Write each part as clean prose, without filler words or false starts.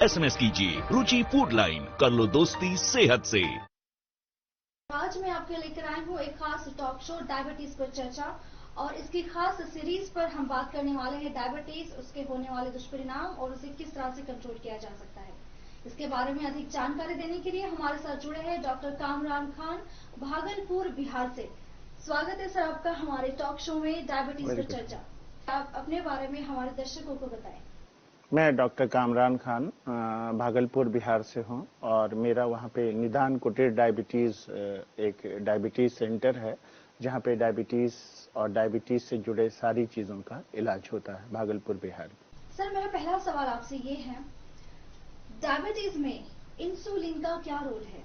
SMS कीजिए रुचि food line, कर लो दोस्ती सेहत से। आज मैं आपके लेकर आई हूँ एक खास टॉक शो डायबिटीज पर चर्चा, और इसकी खास सीरीज पर हम बात करने वाले हैं डायबिटीज, उसके होने वाले दुष्परिणाम और उसे किस तरह से कंट्रोल किया जा सकता है। इसके बारे में अधिक जानकारी देने के लिए हमारे साथ जुड़े हैं डॉक्टर कामरान खान, भागलपुर, बिहार से। स्वागत है सर आपका हमारे टॉक शो में डायबिटीज पर चर्चा। आप अपने बारे में हमारे दर्शकों को बताएं। मैं डॉक्टर कामरान खान भागलपुर, बिहार से हूं और मेरा वहां पे निदान कुटीर डायबिटीज एक डायबिटीज सेंटर है, जहां पे डायबिटीज और डायबिटीज से जुड़े सारी चीजों का इलाज होता है भागलपुर, बिहार। सर मेरा पहला सवाल आपसे ये है, डायबिटीज में इंसुलिन का क्या रोल है?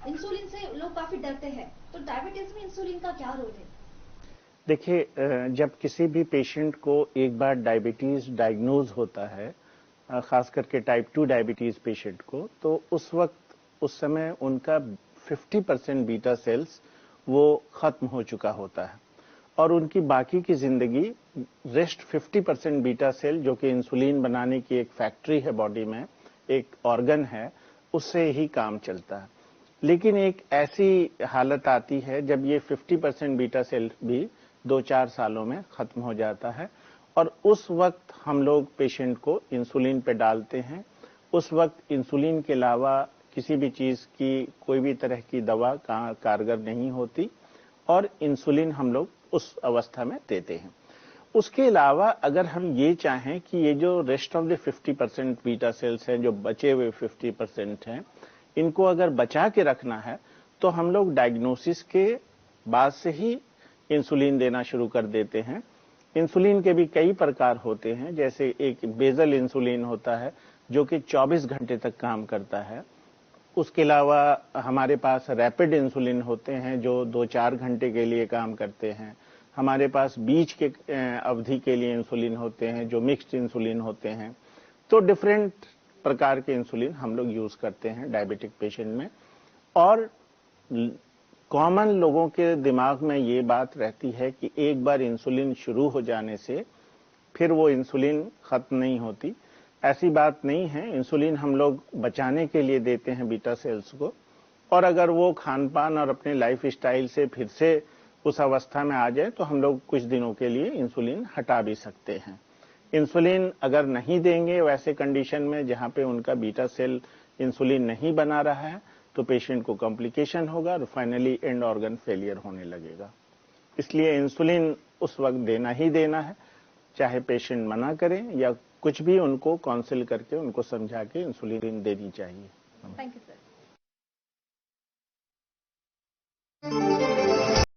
इंसुलिन से लोग काफी डरते हैं, तो डायबिटीज में इंसुलिन का क्या रोल है? देखिए, जब किसी भी पेशेंट को एक बार डायबिटीज डायग्नोज होता है, खास करके टाइप 2 डायबिटीज पेशेंट को, तो उस वक्त उस समय उनका 50% बीटा सेल्स वो खत्म हो चुका होता है और उनकी बाकी की जिंदगी रेस्ट 50% बीटा सेल, जो कि इंसुलिन बनाने की एक फैक्ट्री है बॉडी में, एक ऑर्गन है, उससे ही काम चलता है। लेकिन एक ऐसी हालत आती है जब ये 50% बीटा सेल भी 2-4 सालों में खत्म हो जाता है और उस वक्त हम लोग पेशेंट को इंसुलिन पे डालते हैं। उस वक्त इंसुलिन के अलावा किसी भी चीज की, कोई भी तरह की दवा कारगर नहीं होती और इंसुलिन हम लोग उस अवस्था में देते हैं। उसके अलावा अगर हम ये चाहें कि ये जो rest of the 50% beta cells हैं, जो बचे हुए 50% हैं, इनको अगर बचा के रखना है, तो हम लोग डायग्नोसिस के बाद से ही इंसुलिन देना शुरू कर देते हैं। इंसुलिन के भी कई प्रकार होते हैं, जैसे एक बेजल इंसुलिन होता है जो कि 24 घंटे तक काम करता है। उसके अलावा हमारे पास रैपिड इंसुलिन होते हैं जो 2-4 घंटे के लिए काम करते हैं। हमारे पास बीच के अवधि के लिए इंसुलिन होते हैं जो मिक्स्ड इंसुलिन होते हैं। तो डिफरेंट प्रकार के इंसुलिन हम लोग यूज करते हैं डायबिटिक पेशेंट में। और कॉमन लोगों के दिमाग में ये बात रहती है कि एक बार इंसुलिन शुरू हो जाने से फिर वो इंसुलिन खत्म नहीं होती। ऐसी बात नहीं है। इंसुलिन हम लोग बचाने के लिए देते हैं बीटा सेल्स को, और अगर वो खान पान और अपने लाइफ स्टाइल से फिर से उस अवस्था में आ जाए तो हम लोग कुछ दिनों के लिए इंसुलिन हटा भी सकते हैं। इंसुलिन अगर नहीं देंगे वैसे कंडीशन में जहां पे उनका बीटा सेल इंसुलिन नहीं बना रहा है, तो पेशेंट को कॉम्प्लिकेशन होगा और फाइनली एंड ऑर्गन फेलियर होने लगेगा। इसलिए इंसुलिन उस वक्त देना ही देना है, चाहे पेशेंट मना करें या कुछ भी, उनको काउंसिल करके उनको समझा के इंसुलिन देनी चाहिए। Thank you sir.